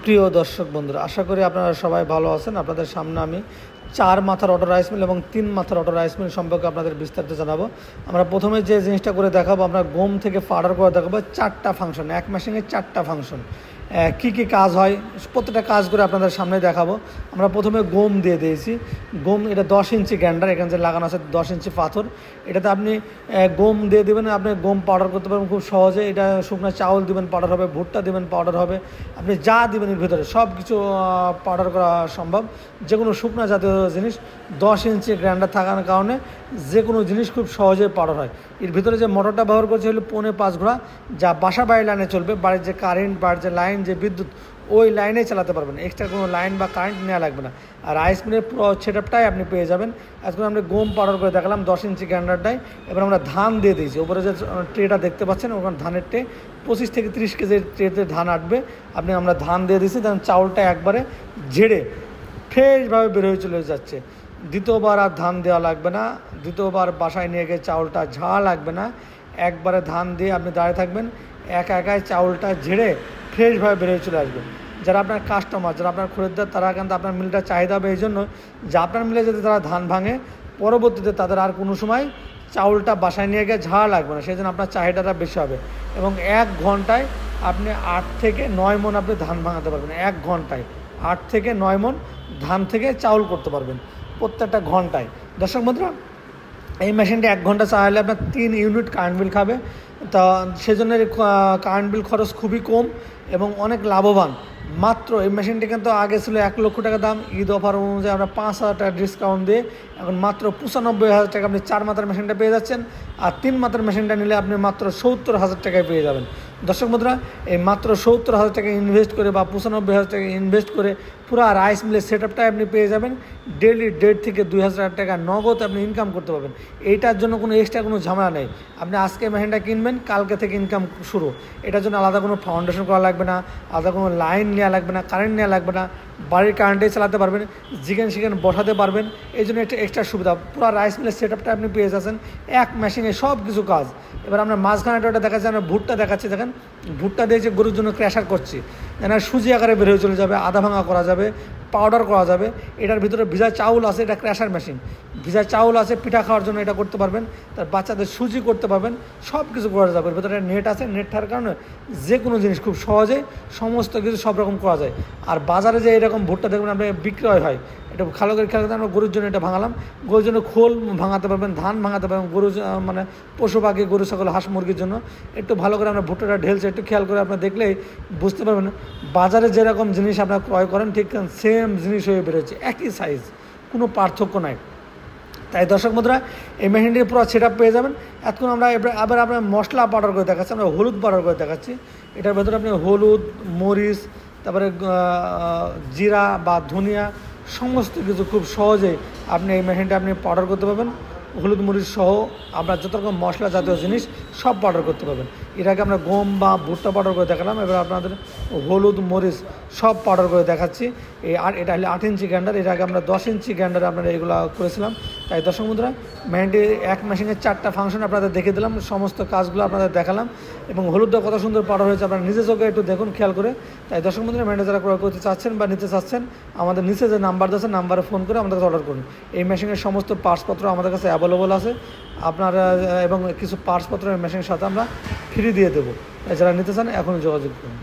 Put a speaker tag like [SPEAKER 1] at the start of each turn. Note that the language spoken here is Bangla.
[SPEAKER 1] প্রিয় দর্শক বন্ধুরা, আশা করি আপনারা সবাই ভালো আছেন। আপনাদের সামনে আমি 4 মাথার অটো রাইস মিল এবং 3 মাথার অটো রাইস মিল সম্পর্কে আপনাদের বিস্তারিত জানাবো। আমরা প্রথমে যে জিনিসটা করে দেখাবো, আমরা গম থেকে পাউডার করে দেখাবো 4টা ফাংশন, এক মেশিনে 4টা ফাংশন, কী কী কাজ হয় প্রত্যেকটা কাজ করে আপনাদের সামনে দেখাবো। আমরা প্রথমে গম দিয়ে দিয়েছি। গম এটা 10 ইঞ্চি গ্রাইন্ডার, এখানে যে লাগানো আছে 10 ইঞ্চি পাথর। এটাতে আপনি গম দিয়ে দেবেন, আপনি গম পাউডার করতে পারবেন খুব সহজে। এটা শুকনো চাউল দিবেন, পাউডার হবে, ভুট্টা দিবেন, পাউডার হবে। আপনি যা দিবেন এর ভিতরে সব কিছু পাউডার করা সম্ভব। যে কোনো শুকনো জাতীয় জিনিস 10 ইঞ্চি গ্রাইন্ডার থাকার কারণে যে কোনো জিনিস খুব সহজে পাউডার হয়। এর ভিতরে যে মোটরটা ব্যবহার করছে হলো 5.5 ঘোড়া, যা বাসা বাড়ির লাইনে চলবে। বাড়ির যে কারেন্ট, বাড়ির যে লাইন, যে বিদ্যুৎ, ওই লাইনে চালাতে পারবেন, এক্সট্রা কোনো লাইন বা কারেন্ট নেওয়া লাগবে না। আর রাইস মিলের পুরো সেটআপটাই আপনি পেয়ে যাবেন। আজকে আমরা গম পাউডার করে দেখালাম 10 ইঞ্চি গ্রাইন্ডারটাই। এবার আমরা ধান দিয়ে দিয়েছি। ওপরে যে ট্রেটা দেখতে পাচ্ছেন, ওখানে ধানের ট্রে 25 থেকে 30 কেজির ট্রেতে ধান আটবে। আমরা ধান দিয়ে দিয়েছি, তখন চাউলটা একবারে ঝেড়ে ফ্রেশভাবে বের হয়ে চলে যাচ্ছে। দ্বিতীয়বার আর ধান দেওয়া লাগবে না, দ্বিতীয়বার বাসায় নিয়ে গিয়ে চাউলটা ঝাড়া লাগবে না। একবারে ধান দিয়ে আপনি দাঁড়িয়ে থাকবেন, একাই চাউলটা ঝেড়ে ফ্রেশভাবে বেরিয়ে চলে আসবে। যারা আপনার কাস্টমার, যারা আপনার খরিদ্দার, তারা কিন্তু আপনার মিলটা চাহিদা হবে এই জন্য যে আপনার মিলে যদি তারা ধান ভাঙে, পরবর্তীতে তাদের আর কোনো সময় চাউলটা বাসায় নিয়ে গিয়ে ঝাড়া লাগবে না। সেই জন্য আপনার চাহিদাটা বেশি হবে। এবং 1 ঘন্টায় আপনি 8 থেকে 9 মণ আপনি ধান ভাঙাতে পারবেন। 1 ঘন্টায় 8 থেকে 9 মণ ধান থেকে চাউল করতে পারবেন প্রত্যেকটা ঘন্টায়। দর্শক বন্ধুরা, এই মেশিনটি 1 ঘন্টা চালালে আপনার 3 ইউনিট কারেন্ট বিল খাবে। তা সেজন্য কারেন্ট বিল খরচ খুবই কম এবং অনেক লাভবান। মাত্র এই মেশিনটি কিন্তু আগে ছিল 1 লক্ষ টাকা দাম। ঈদ অফার অনুযায়ী আমরা 5,000 টাকা ডিসকাউন্ট দিয়ে এখন মাত্র 95,000 টাকা আপনি 4 মাথার মেশিনটা পেয়ে যাচ্ছেন। আর 3 মাথার মেশিনটা নিলে আপনি মাত্র 70,000 টাকায় পেয়ে যাবেন। দর্শক বন্ধুরা, এই মাত্র 70,000 টাকা ইনভেস্ট করে বা 95,000 টাকা ইনভেস্ট করে পুরো রাইস মিলের সেটআপটাই আপনি পেয়ে যাবেন। ডেইলি 1.5 থেকে 2,000 টাকা নগদ আপনি ইনকাম করতে পারবেন। এইটার জন্য কোনো এক্সট্রা কোনো ঝামেলা নেই। আপনি আজকে মেশিনটা কিনবেন, কালকে থেকে ইনকাম শুরু। এটার জন্য আলাদা কোনো ফাউন্ডেশন করা লাগবে না, আলাদা কোনো লাইন নেওয়া লাগবে না, কারেন্ট নেওয়া লাগবে না। বাড়ির কারেন্টেই চালাতে পারবেন, যেখানে বসাতে পারবেন। এই জন্য একটা এক্সট্রা সুবিধা। পুরো রাইস মিলের সেটআপটা আপনি পেয়ে যাচ্ছেন এক মেশিনে, সব কিছু কাজ। এবার আমরা মাঝখানেটা দেখাচ্ছি, আমরা ভুট্টা দেখাচ্ছি। দেখেন, ভুট্টা দিয়ে যে গরুর জন্য ক্র্যাশার করছি, সুজি আকারে বের হয়ে চলে যাবে, আধা ভাঙা করা যাবে, পাউডার করা যাবে। এটার ভিতরে ভিজা চাউল আছে, এটা ক্র্যাশার মেশিন। ভিজা চাউল আছে, পিঠা খাওয়ার জন্য এটা করতে পারবেন। তার বাচ্চাদের সুজি করতে পারবেন, সব কিছু করা যাবে। এর ভিতরে নেট আছে, নেট থাকার কারণে যে কোনো জিনিস খুব সহজেই সমস্ত কিছু সব রকম করা যায়। আর বাজারে যে এরকম ভুট্টা দেখবেন আপনি বিক্রয় হয়, এটা ভালো করে খেয়াল করতে। আমরা গরুর জন্য এটা ভাঙালাম। গরুর জন্য খোল ভাঙাতে পারবেন, ধান ভাঙাতে পারবেন, গরু পশু পাখি, গরু ছাগল, হাঁস মুরগির জন্য একটু ভালো করে আমরা ভুট্টাটা ঢেলছে। একটু খেয়াল করে আপনার দেখলেই বুঝতে পারবেন বাজারে যেরকম জিনিস আপনারা ক্রয় করেন ঠিক সেম জিনিস হয়ে বেরোচ্ছে, একই সাইজ, কোনো পার্থক্য নাই। তাই দর্শক বন্ধুরা, এই মেশিনটির পুরো সেটআপ পেয়ে যাবেন। এতক্ষণ আমরা আবার আপনার মশলা পাউডার করে দেখাচ্ছি, আমরা হলুদ পাউডার করে দেখাচ্ছি। এটার ভেতরে আপনি হলুদ, মরিচ, তারপরে জিরা বা ধনিয়া সমস্ত কিছু খুব সহজেই আপনি এই মেশিনটা আপনি পাউডার করতে পারবেন। হলুদ মরিচ সহ আপনার যত রকম মশলা জাতীয় জিনিস সব পাউডার করতে পারবেন। এর আগে আমরা গম বা ভুট্টা পাউডার করে দেখালাম, এবার আপনাদের হলুদ মরিচ সব পাউডার করে দেখাচ্ছি। এটা হলে 8 ইঞ্চি গ্রাইন্ডার। এর আগে আমরা 10 ইঞ্চি গ্রাইন্ডারে আপনারা এগুলো করেছিলাম। তাই দর্শক বন্ধুরা, মেশিনটি এক মেশিনের 4টা ফাংশন আপনাদের দেখে দিলাম, সমস্ত কাজগুলো আপনাদের দেখালাম। এবং হলুদটা কত সুন্দর পাউডার হয়েছে আপনারা নিজে চোখে একটু দেখুন, খেয়াল করে। তাই দর্শক বন্ধুরা, মেশিনটা যারা ক্রয় করতে চাচ্ছেন বা নিতে চাচ্ছেন, আমাদের নিচে যে নাম্বার দিয়েছে, নাম্বারে ফোন করে আমাদের কাছে অর্ডার করুন। এই মেশিনের সমস্ত পার্টসপত্র আমাদের কাছে অ্যাভেলেবল আছে আপনারা, এবং কিছু পার্টসপত্র মেশিনের সাথে আমরা ফ্রি দিয়ে দেবো। যারা নিতে চান এখনই যোগাযোগ করুন।